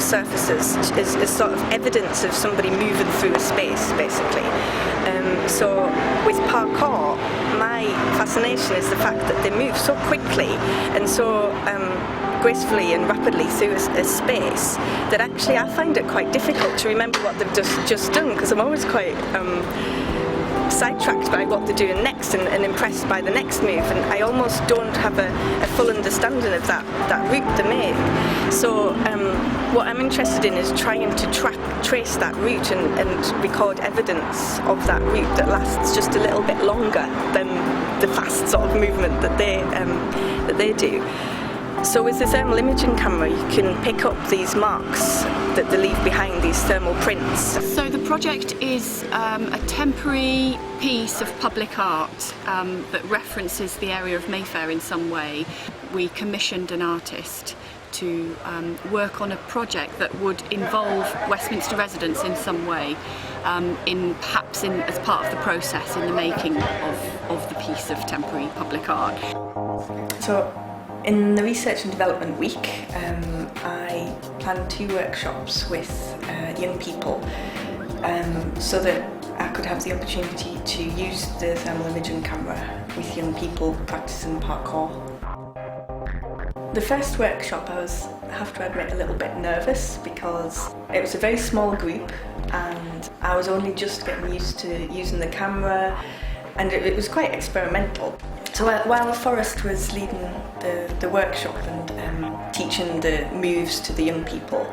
surfaces as sort of evidence of somebody moving through a space, basically. So with parkour, my fascination is the fact that they move so quickly and so gracefully and rapidly through a space that actually I find it quite difficult to remember what they've just done, because I'm always quite sidetracked by what they're doing next and impressed by the next move, and I almost don't have a full understanding of that route they make. So what I'm interested in is trying to trace that route and record evidence of that route that lasts just a little bit longer than the fast sort of movement that they do. So with the thermal imaging camera, you can pick up these marks that they leave behind, these thermal prints. So the project is a temporary piece of public art that references the area of Mayfair in some way. We commissioned an artist to work on a project that would involve Westminster residents in some way, perhaps as part of the process in the making of the piece of temporary public art. So in the Research and Development Week, I planned 2 workshops with young people so that I could have the opportunity to use the thermal imaging camera with young people practicing parkour. The first workshop I have to admit, a little bit nervous because it was a very small group and I was only just getting used to using the camera, and it was quite experimental. So while Forrest was leading the workshop and teaching the moves to the young people,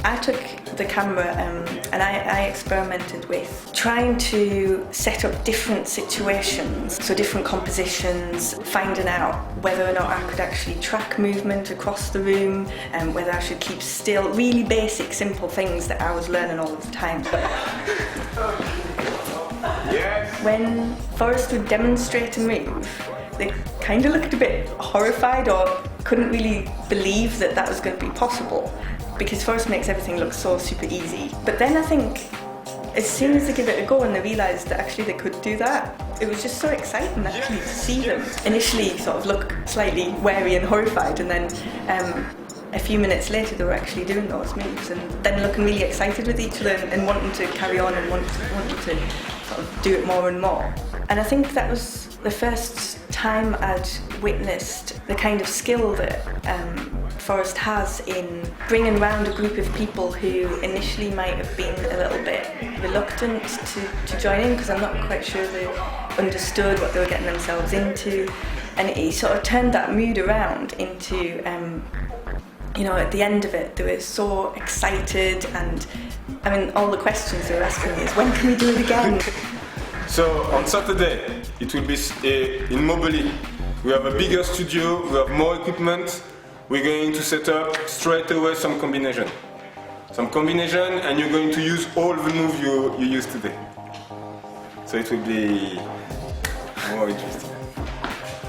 I took the camera and I experimented with trying to set up different situations, so different compositions, finding out whether or not I could actually track movement across the room and whether I should keep still, really basic, simple things that I was learning all of the time. Yes. When Forrest would demonstrate a move, they kind of looked a bit horrified or couldn't really believe that was going to be possible, because Forrest makes everything look so super easy. But then I think as soon as they give it a go and they realised that actually they could do that, it was just so exciting actually to see them initially sort of look slightly wary and horrified, and then a few minutes later they were actually doing those moves and then looking really excited with each other and wanting to carry on and wanting to sort of do it more and more. And I think that was the first time I'd witnessed the kind of skill that Forrest has in bringing around a group of people who initially might have been a little bit reluctant to join in, because I'm not quite sure they understood what they were getting themselves into, and he sort of turned that mood around into at the end of it they were so excited, and I mean all the questions they were asking me is, when can we do it again? So on Saturday it will be in Moberly. We have a bigger studio, we have more equipment. We're going to set up straight away some combination, and you're going to use all the moves you use today. So it will be more interesting.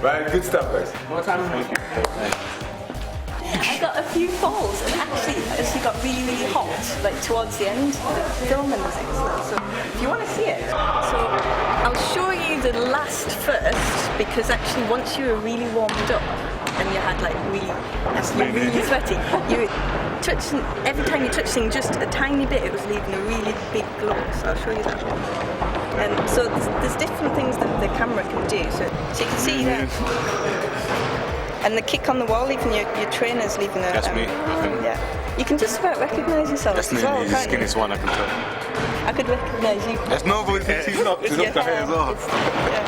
Right, good stuff, guys. More time. Thank you. I got a few falls, and actually got really, really hot, like towards the end of the film and things. So if you want to see it, so I'll show you the last first, because actually once you were really warmed up and you had like really sweaty, you were touching, every time you touched things just a tiny bit, it was leaving a really big glow. So I'll show you that one. And so there's different things that the camera can do. So you can see there. And the kick on the wall, even your trainer's leaving a... That's me, I think. Yeah. You can just about recognise yourself That's as well, the can't you? skinniest one, I can tell. I could recognise you. There's no voice, he's not here as well. Yeah.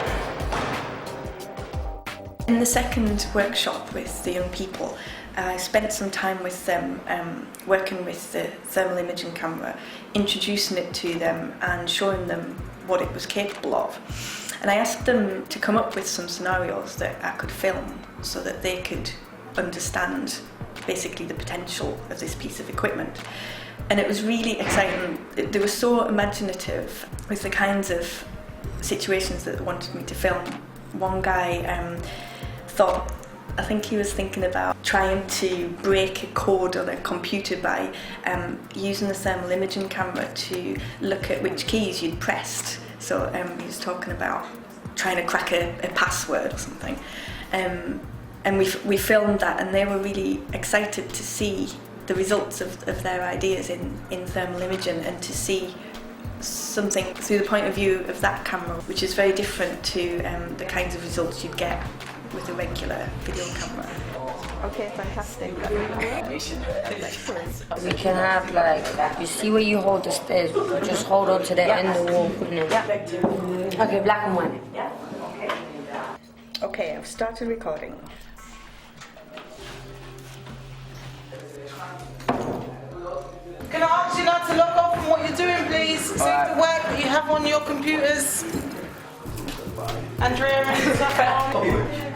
In the second workshop with the young people, I spent some time with them working with the thermal imaging camera, introducing it to them and showing them what it was capable of. And I asked them to come up with some scenarios that I could film so that they could understand basically the potential of this piece of equipment. And it was really exciting. They were so imaginative with the kinds of situations that they wanted me to film. One guy I think he was thinking about trying to break a code on a computer by using the thermal imaging camera to look at which keys you'd pressed. So he was talking about trying to crack a password or something. And we filmed that, and they were really excited to see the results of their ideas in thermal imaging, and to see something through the point of view of that camera, which is very different to the kinds of results you'd get with a regular video camera. Okay, fantastic. We can have like, you see where you hold the stairs, just hold on to the end of the wall, couldn't it? Yeah. Okay, black and white. Yeah. Okay, I've started recording. Can I ask you not to log off from what you're doing, please? Save the work that you have on your computers. Andrea and stuff on.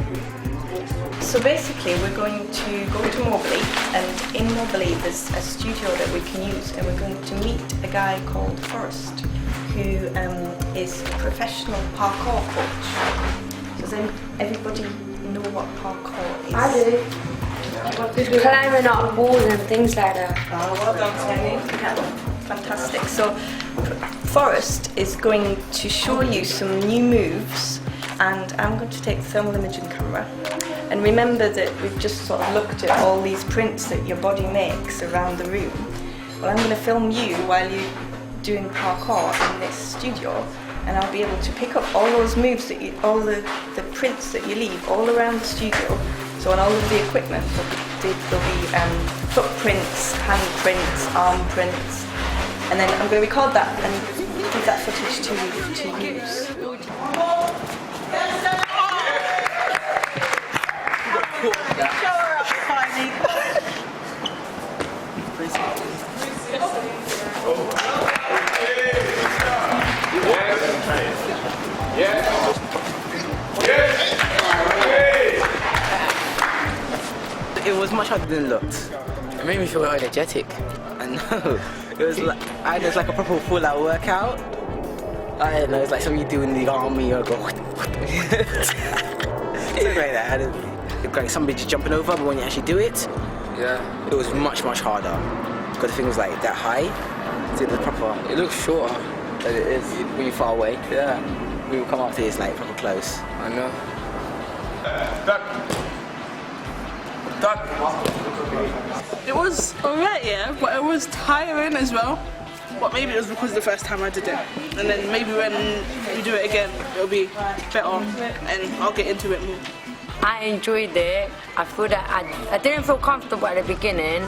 So basically we're going to go to Mobley, and in Mobley there's a studio that we can use, and we're going to meet a guy called Forrest, who is a professional parkour coach. Does everybody know what parkour is? I do. Climbing up walls and things like that. Oh, well done, Tony. Yeah, fantastic. So Forrest is going to show you some new moves, and I'm going to take the thermal imaging camera. And remember that we've just sort of looked at all these prints that your body makes around the room. Well, I'm going to film you while you're doing parkour in this studio, and I'll be able to pick up all those moves that all the prints that you leave all around the studio. So on all of the equipment, there'll be footprints, handprints, arm prints, and then I'm going to record that and give that footage to use. It was much harder than it looked. It made me feel energetic. I know. It was like a proper full-out workout. I don't know. It's like something you do in the army or go. Something like that. Like somebody just jumping over, but when you actually do it, Yeah. it was much harder. Because the thing was like that high. So the proper. It looks shorter than it is. When you're far away, Yeah. we will come up to this like proper close. I know. It was alright, yeah, but it was tiring as well. But maybe it was because the first time I did it. And then maybe when we do it again, it'll be better and I'll get into it more. I enjoyed it. I feel that I didn't feel comfortable at the beginning.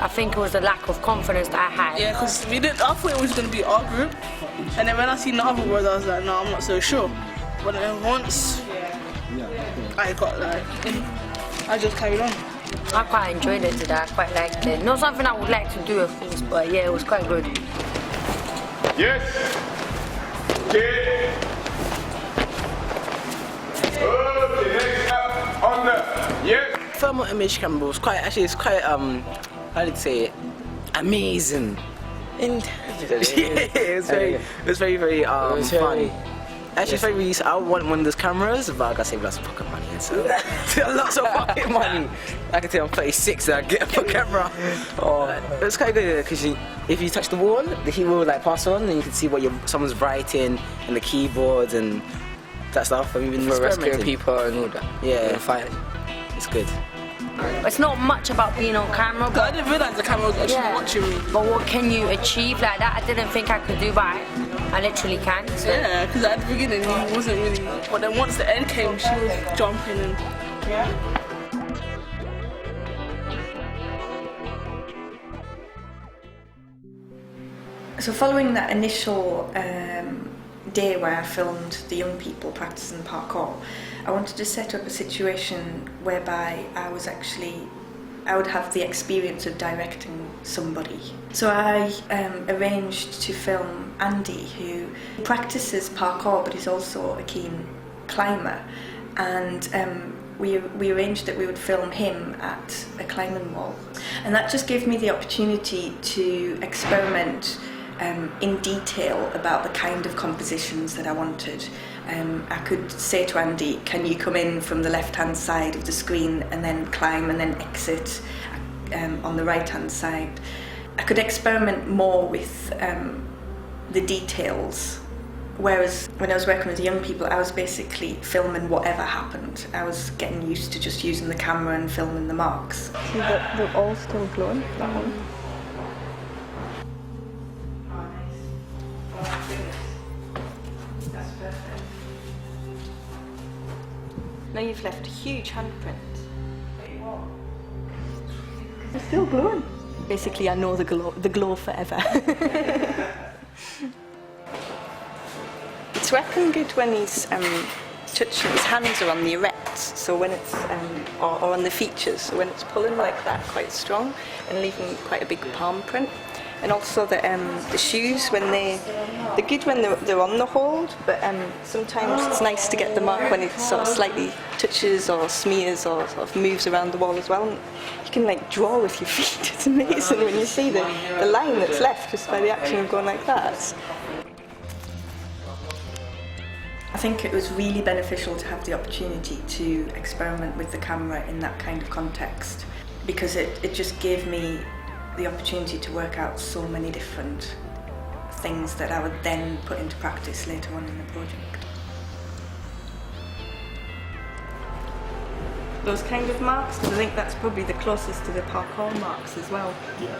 I think it was the lack of confidence that I had. Yeah, because I thought it was going to be our group. And then when I seen the other boys, I was like, no, I'm not so sure. But then once I got like in, I just carried on. I quite enjoyed it today. I quite liked it. Not something I would like to do, of course, but yeah, it was quite good. Yes. Okay. Okay, next up on the yes. Thermal image camera was it's quite how did I say it? Amazing. And it was very fun. Actually, it's very I want one of those cameras, but I gotta save lots of pocket money and so lots of pocket money. I can tell I'm 36 and I get a camera. It was quite good because if you touch the wall, the heat will like pass on, and you can see what someone's writing and the keyboards and that stuff. And we've been For rescuing experimenting. people and all that. Yeah, Fighting. it's good. It's not much about being on camera, I but didn't realise the camera was actually watching me. But what can you achieve like that? I didn't think I could do, but I literally can. So. Yeah, because at the beginning he wasn't really. But then once the end came, she was jumping and. Yeah. So following that initial day where I filmed the young people practicing parkour, I wanted to set up a situation whereby I would have the experience of directing somebody. So I arranged to film Andy, who practices parkour but is also a keen climber, and we arranged that we would film him at a climbing wall, and that just gave me the opportunity to experiment in detail about the kind of compositions that I wanted. I could say to Andy, can you come in from the left-hand side of the screen and then climb and then exit on the right-hand side. I could experiment more with the details Whereas when I was working with young people, I was basically filming whatever happened. I was getting used to just using the camera and filming the marks. See that they're all still glowing? That one? That's perfect. Now you've left a huge handprint. It's still glowing. Basically, I know the glow forever. It's working good when he's touching, his hands are on the erects, so when it's, or on the features, so when it's pulling like that quite strong and leaving quite a big palm print. And also the shoes, when they're good when they're on the hold, but sometimes it's nice to get the mark when it sort of slightly touches or smears or sort of moves around the wall as well. And you can like draw with your feet. It's amazing when you see the line that's left just by the action of going like that. I think it was really beneficial to have the opportunity to experiment with the camera in that kind of context, because it just gave me the opportunity to work out so many different things that I would then put into practice later on in the project. Those kind of marks, because I think that's probably the closest to the parkour marks as well. Yeah.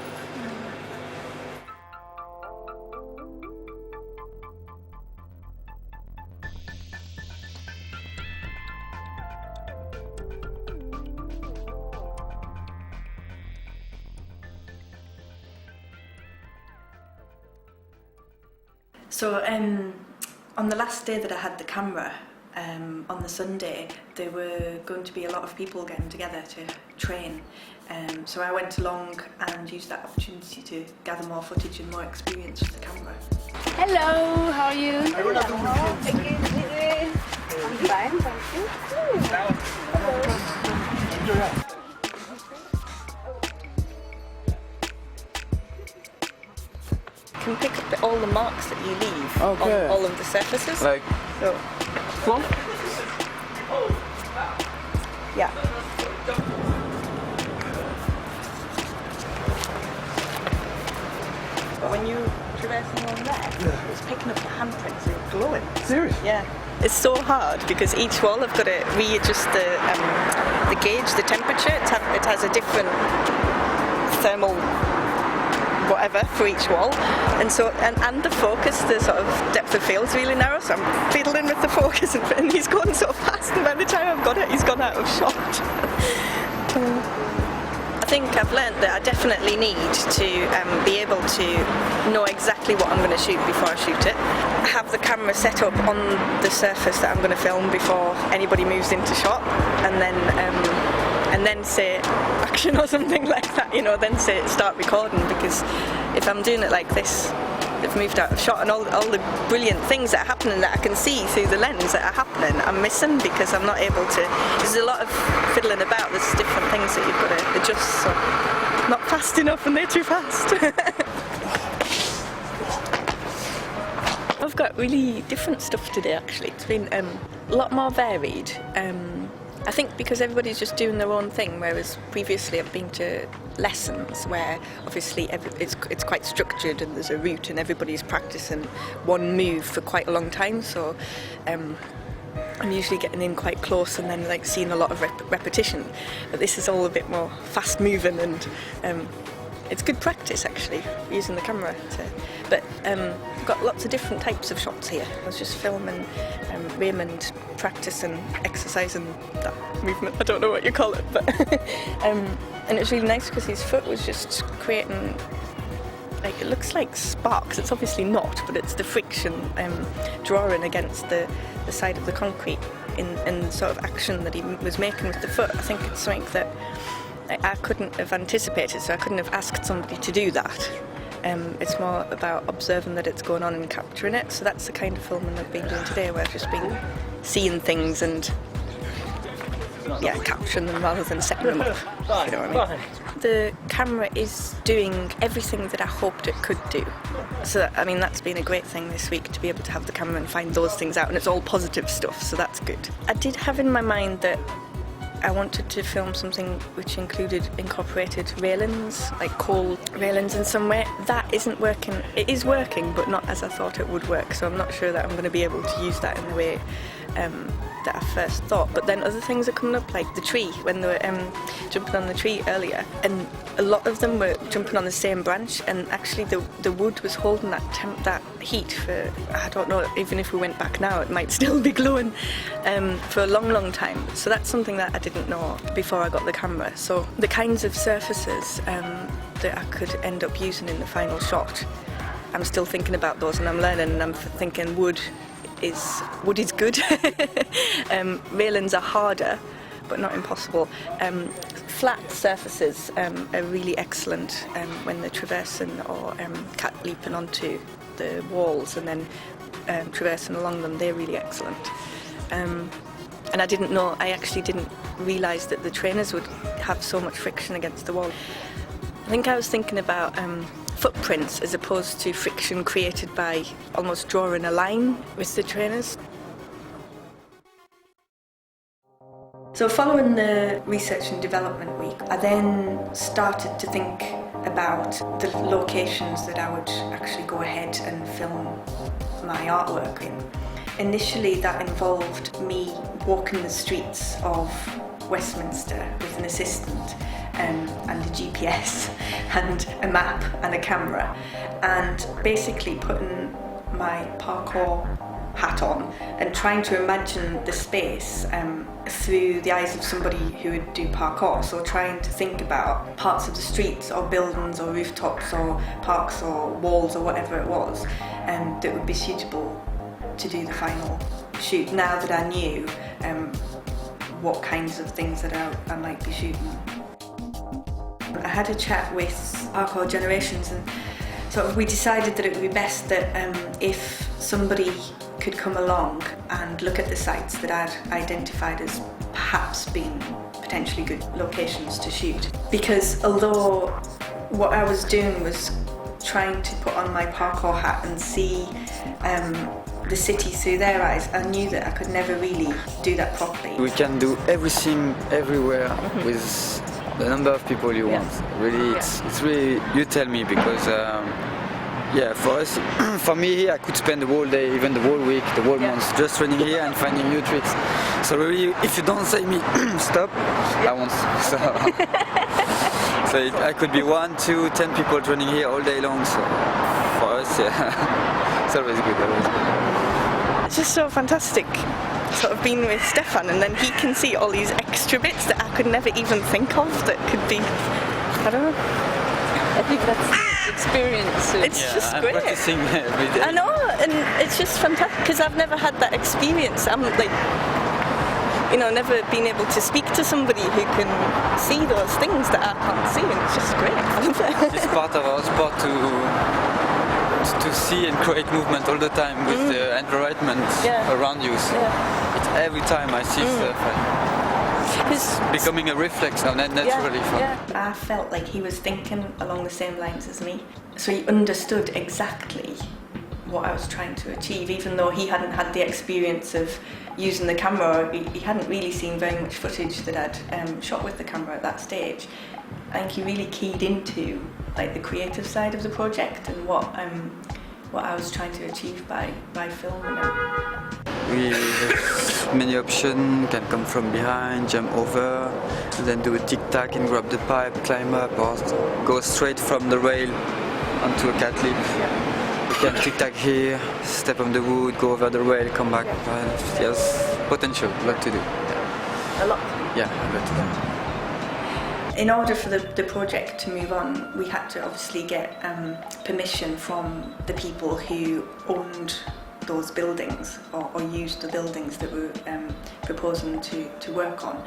So on the last day that I had the camera, on the Sunday, there were going to be a lot of people getting together to train. So I went along and used that opportunity to gather more footage and more experience with the camera. Hello, how are you? Thank you. I'm fine, thank you. You can pick up all the marks that you leave on all of the surfaces. Like, so, one? Yeah. But when you're traversing along there, it's picking up the handprints and it's glowing. Serious? Yeah. It's so hard because each wall I've got to readjust the gauge, the temperature. It has a different thermal whatever for each wall, and so and the focus, the sort of depth of field's really narrow, so I'm fiddling with the focus and he's going so fast, and by the time I've got it he's gone out of shot. I think I've learnt that I definitely need to be able to know exactly what I'm going to shoot before I shoot it. Have the camera set up on the surface that I'm going to film before anybody moves into shot, and then say action or something like that, you know, then say start recording, because if I'm doing it like this, they've moved out of shot and all the brilliant things that are happening that I can see through the lens that are happening, I'm missing because I'm not able to, there's a lot of fiddling about, there's different things that you've got to adjust, so not fast enough and they're too fast. I've got really different stuff today actually. It's been a lot more varied. I think because everybody's just doing their own thing, whereas previously I've been to lessons where obviously it's quite structured and there's a route and everybody's practicing one move for quite a long time, so I'm usually getting in quite close and then like seeing a lot of repetition, but this is all a bit more fast moving and it's good practice actually using the camera but I've got lots of different types of shots here. I was just filming Raymond practicing exercising that movement, I don't know what you call it, but and it was really nice because his foot was just creating, like, it looks like sparks, it's obviously not, but it's the friction drawing against the side of the concrete in the sort of action that he was making with the foot. I think it's something that I couldn't have anticipated, so I couldn't have asked somebody to do that. It's more about observing that it's going on and capturing it, so that's the kind of filming I've been doing today, where I've just been seeing things and capturing them rather than setting them up, you know what I mean. The camera is doing everything that I hoped it could do. So, I mean, that's been a great thing this week, to be able to have the camera and find those things out, and it's all positive stuff, so that's good. I did have in my mind that I wanted to film something which incorporated railings, like coal railings in some way. That isn't working. It is working, but not as I thought it would work. So I'm not sure that I'm going to be able to use that in the way that I first thought. But then other things are coming up, like the tree, when they were jumping on the tree earlier, and a lot of them were jumping on the same branch, and actually the wood was holding that heat for, I don't know, even if we went back now it might still be glowing for a long time. So that's something that I didn't know before I got the camera. So the kinds of surfaces that I could end up using in the final shot, I'm still thinking about those, and I'm learning, and I'm thinking wood is good. Railings are harder, but not impossible. Flat surfaces are really excellent when they're traversing or cat leaping onto the walls and then traversing along them. They're really excellent. And I actually didn't realise that the trainers would have so much friction against the wall. I think I was thinking about footprints as opposed to friction created by almost drawing a line with the trainers. So following the research and development week, I then started to think about the locations that I would actually go ahead and film my artwork in. Initially that involved me walking the streets of Westminster with an assistant and a GPS and a map and a camera, and basically putting my parkour hat on and trying to imagine the space through the eyes of somebody who would do parkour. So trying to think about parts of the streets or buildings or rooftops or parks or walls or whatever it was that would be suitable to do the final shoot, now that I knew what kinds of things that I might be shooting. I had a chat with Parkour Generations, and sort of we decided that it would be best that if somebody could come along and look at the sites that I'd identified as perhaps being potentially good locations to shoot. Because although what I was doing was trying to put on my parkour hat and see the city through their eyes, I knew that I could never really do that properly. We can do everything everywhere with the number of people you want. Really, it's really, you tell me, because for us, for me here, I could spend the whole day, even the whole week, the whole month, just running here and finding new tricks. So really, if you don't say me stop, I won't. So I could be 1, 2, 10 people running here all day long. So for us, it's always good. It's just so fantastic, sort of being with Stefan, and then he can see all these extra bits that I could never even think of that could be, I don't know. I think that's the experience. It's just great. I'm practicing every day. I know, and it's just fantastic because I've never had that experience. I'm like, never been able to speak to somebody who can see those things that I can't see, and it's just great. I love it. It's part of our sport to see and create movement all the time with the environment around you. So it's every time I see stuff, it's becoming a reflex now, naturally. I felt like he was thinking along the same lines as me, so he understood exactly what I was trying to achieve, even though he hadn't had the experience of using the camera. He hadn't really seen very much footage that I'd shot with the camera at that stage. I think he really keyed into like the creative side of the project and what I was trying to achieve by filming it. We have many options. We can come from behind, jump over, and then do a tic-tac and grab the pipe, climb up, or go straight from the rail onto a cat leap. We can tic-tac here, step on the wood, go over the rail, come back. Yes, potential, a lot to do. A lot? Yeah, a lot to do. In order for the project to move on, we had to obviously get permission from the people who owned those buildings or used the buildings that we were proposing to work on.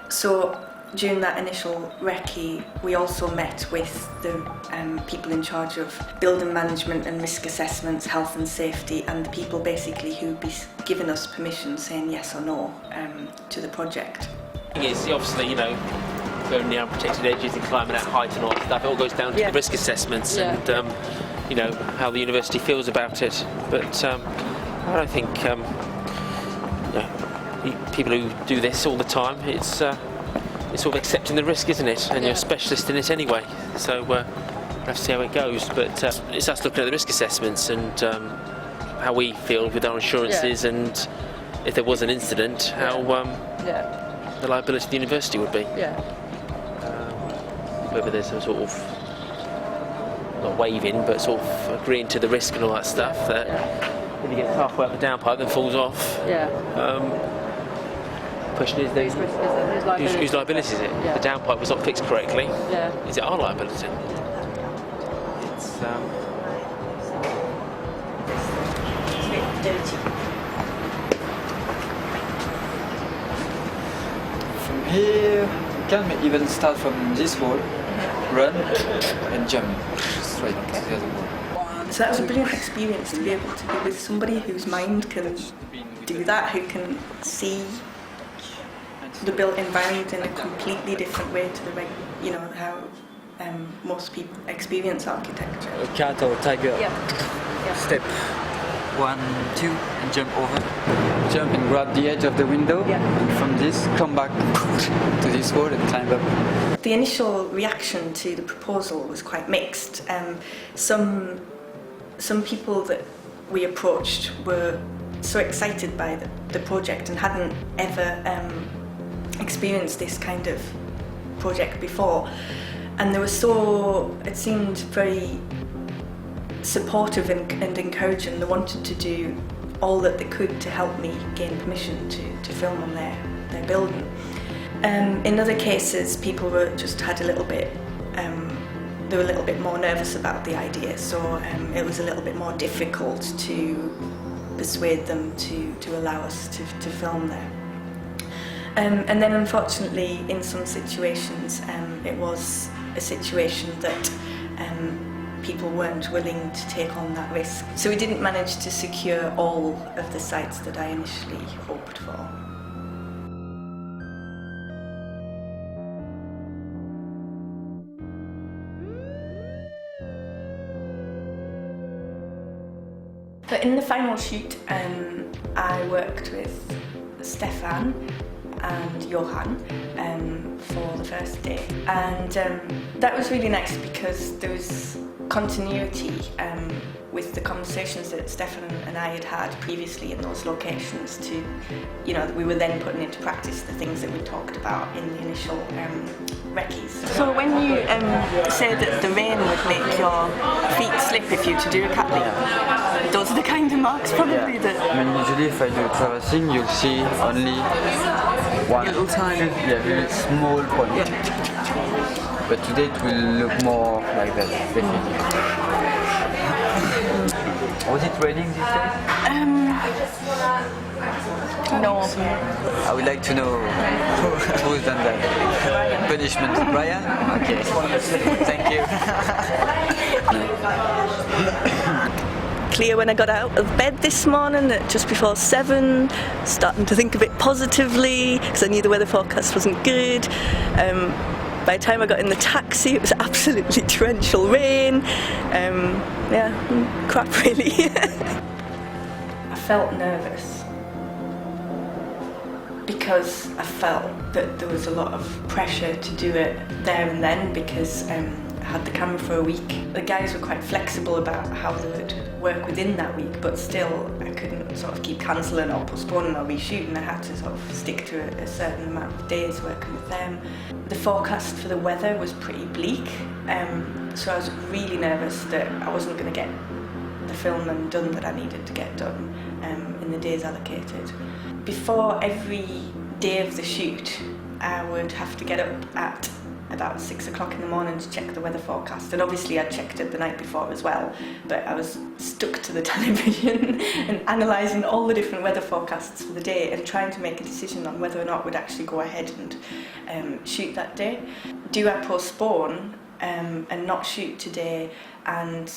So during that initial recce, we also met with the people in charge of building management and risk assessments, health and safety, and the people basically who would be giving us permission, saying yes or no to the project. It's obviously, going down protected edges and climbing at height and all that stuff. It all goes down to the risk assessments and how the university feels about it. But I don't think people who do this all the time, it's sort of accepting the risk, isn't it? And you're a specialist in it anyway. So have to see how it goes. But it's us looking at the risk assessments and how we feel with our insurances, and if there was an incident, how the liability of the university would be. Whether there's some sort of, not waiving, but sort of agreeing to the risk and all that stuff, that when you get halfway up the downpipe then falls off. The question is then, whose liability is it? The downpipe was not fixed correctly. Is it our liability? It's dirty. From here, you can even start from this wall, run and jump straight to the other wall. So that was a brilliant experience to be able to be with somebody whose mind can do that, who can see the built environment in a completely different way to the how most people experience architecture. A cat or tiger. Step 1, 2, and jump over. Jump and grab the edge of the window, and from this, come back to this wall and climb up. The initial reaction to the proposal was quite mixed. Some people that we approached were so excited by the project and hadn't ever experienced this kind of project before, and they were it seemed very supportive and encouraging. They wanted to do all that they could to help me gain permission to film on their building. In other cases, people had a little bit, they were a little bit more nervous about the idea, so it was a little bit more difficult to persuade them to allow us to film there. And then unfortunately, in some situations, it was a situation that people weren't willing to take on that risk. So we didn't manage to secure all of the sites that I initially hoped for. But in the final shoot, I worked with Stefan and Johan for the first day, and that was really nice because there was continuity with the conversations that Stefan and I had previously in those locations to, we were then putting into practice the things that we talked about in the initial recce's. So when you say that the rain would make your feet slip if you were to do a cat leap, those are the kind of marks probably that... I mean, usually if I do traversing, you'll see only one little tiny, very small point. But today it will look more like that, definitely. Was it raining these days? No. I would like to know who's done that. Punishment. Brian? Okay. Thank you. Clear when I got out of bed this morning at just before 7, starting to think a bit positively because I knew the weather forecast wasn't good. By the time I got in the taxi, it was absolutely torrential rain. Crap really. I felt nervous because I felt that there was a lot of pressure to do it there and then because I had the camera for a week. The guys were quite flexible about how they would work within that week, but still I couldn't sort of keep cancelling or postponing or reshooting. I had to sort of stick to a certain amount of days working with them. The forecast for the weather was pretty bleak, so I was really nervous that I wasn't going to get the film done that I needed to get done in the days allocated. Before every day of the shoot, I would have to get up at about 6 o'clock in the morning to check the weather forecast, and obviously I checked it the night before as well, but I was stuck to the television and analysing all the different weather forecasts for the day and trying to make a decision on whether or not we'd actually go ahead and shoot that day. Do I postpone and not shoot today and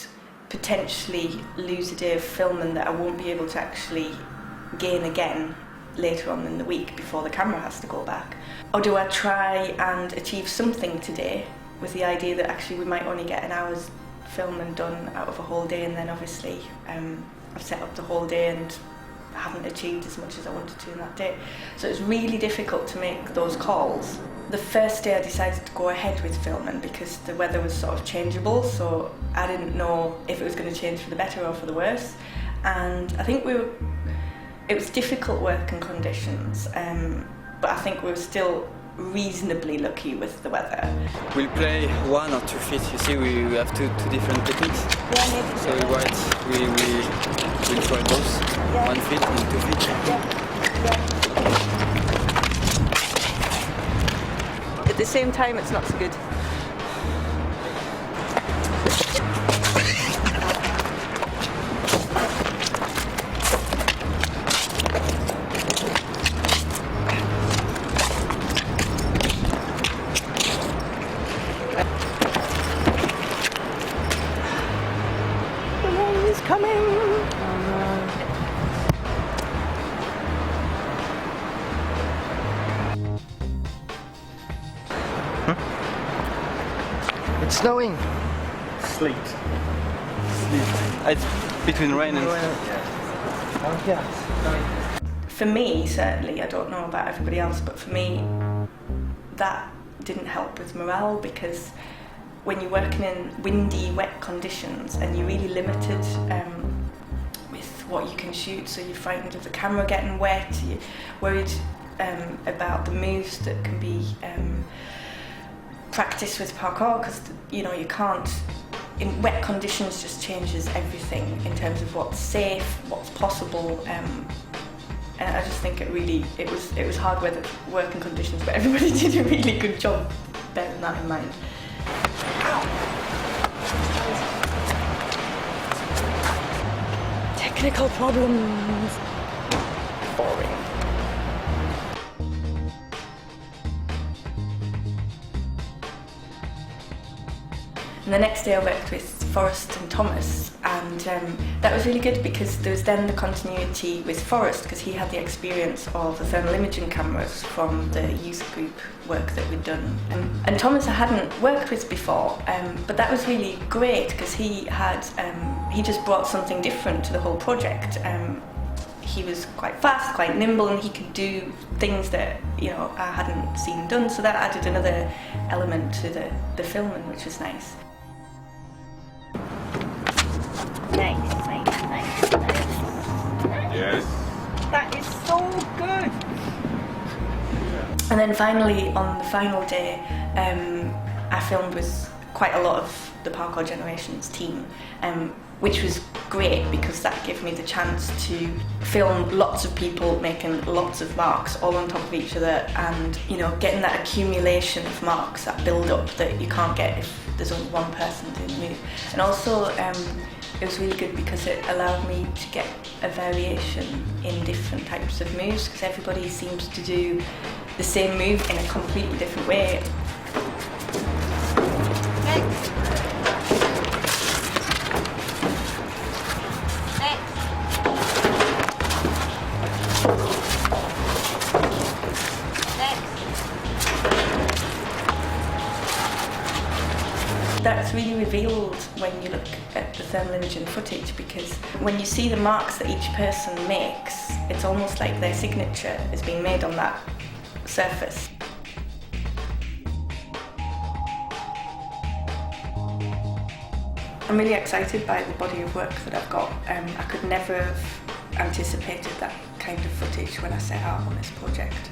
potentially lose a day of filming that I won't be able to actually gain again later on in the week before the camera has to go back? Or do I try and achieve something today with the idea that actually we might only get an hour's film done out of a whole day, and then obviously I've set up the whole day and haven't achieved as much as I wanted to in that day. So it's really difficult to make those calls. The first day I decided to go ahead with filming because the weather was sort of changeable, so I didn't know if it was going to change for the better or for the worse. And I think it was difficult working conditions, but I think we were still reasonably lucky with the weather. We'll play 1 or 2 feet. You see, we have two different techniques. So we'll try both. 1 feet and 2 feet. At the same time, it's not so good. It's snowing. Sleet. It's between rain and... For me, certainly, I don't know about everybody else, but for me, that didn't help with morale, because when you're working in windy, wet conditions and you're really limited with what you can shoot, so you're frightened of the camera getting wet, you're worried about the moves that can be practiced with parkour, because you can't, in wet conditions just changes everything in terms of what's safe, what's possible, and I just think it was hard weather working conditions, but everybody did a really good job bearing that in mind. Technical problems. Boring. And the next day I worked with Forrest and Thomas, and that was really good because there was then the continuity with Forrest, because he had the experience of the thermal imaging cameras from the youth group work that we'd done. And Thomas I hadn't worked with before, but that was really great because he just brought something different to the whole project. He was quite fast, quite nimble, and he could do things that I hadn't seen done, so that added another element to the filming, which was nice. Nice. Yes. That is so good. And then finally, on the final day, I filmed with quite a lot of the Parkour Generations team, which was great because that gave me the chance to film lots of people making lots of marks all on top of each other, and getting that accumulation of marks, that build up that you can't get if there's only one person doing the move. And also it was really good because it allowed me to get a variation in different types of moves, because everybody seems to do the same move in a completely different way. That's really revealed when you look at the thermal imaging footage, because when you see the marks that each person makes, it's almost like their signature is being made on that surface. I'm really excited by the body of work that I've got. I could never have anticipated that kind of footage when I set out on this project.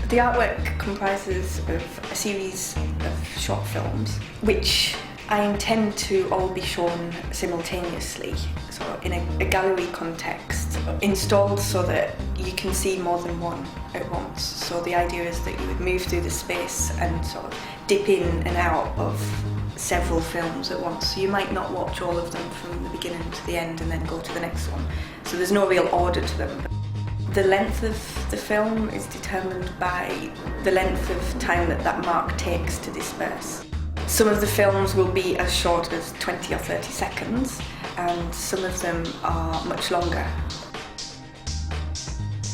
The artwork comprises of a series of short films, which I intend to all be shown simultaneously, so in a gallery context, installed so that you can see more than one at once. So the idea is that you would move through the space and sort of dip in and out of several films at once. So you might not watch all of them from the beginning to the end and then go to the next one. So there's no real order to them. The length of the film is determined by the length of time that mark takes to disperse. Some of the films will be as short as 20 or 30 seconds, and some of them are much longer.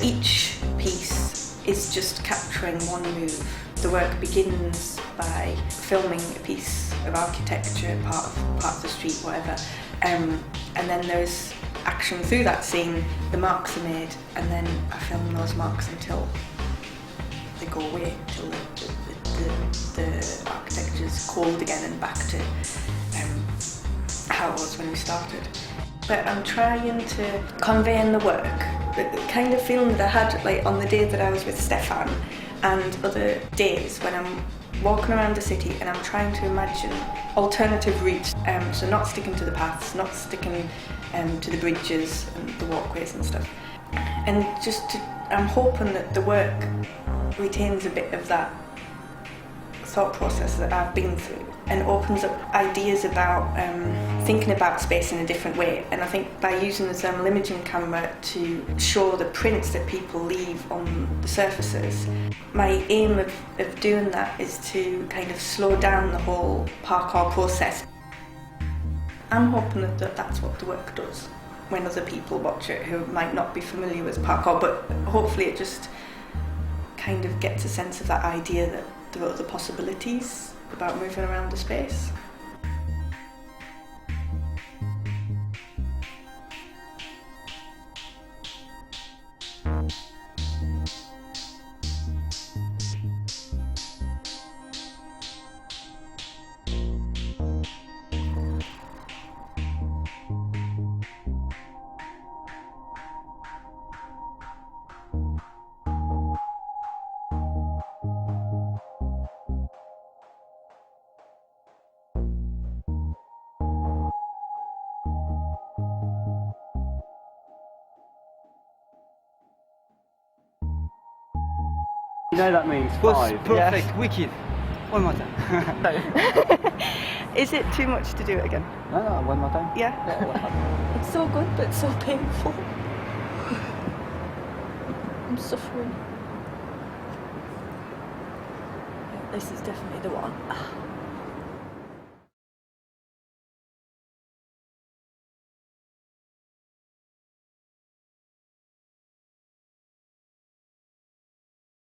Each piece is just capturing one move. The work begins by filming a piece of architecture, part of the street, whatever, and then there's action through that scene, the marks are made, and then I film those marks until they go away, until the architecture's cold again and back to how it was when we started. But I'm trying to convey in the work the kind of feeling that I had like on the day that I was with Stefan and other days when I'm walking around the city and I'm trying to imagine alternative routes, so not sticking to the paths, not sticking to the bridges and the walkways and stuff. And I'm hoping that the work retains a bit of that thought process that I've been through and opens up ideas about thinking about space in a different way. And I think by using the thermal imaging camera to show the prints that people leave on the surfaces, my aim of doing that is to kind of slow down the whole parkour process. I'm hoping that that's what the work does when other people watch it who might not be familiar with parkour, but hopefully it just kind of gets a sense of that idea that there are other possibilities about moving around the space. You know that means five. Perfect, yes. wicked. One more time. Is it too much to do it again? No, one more time. Yeah. It's so good, but so painful. I'm suffering. This is definitely the one.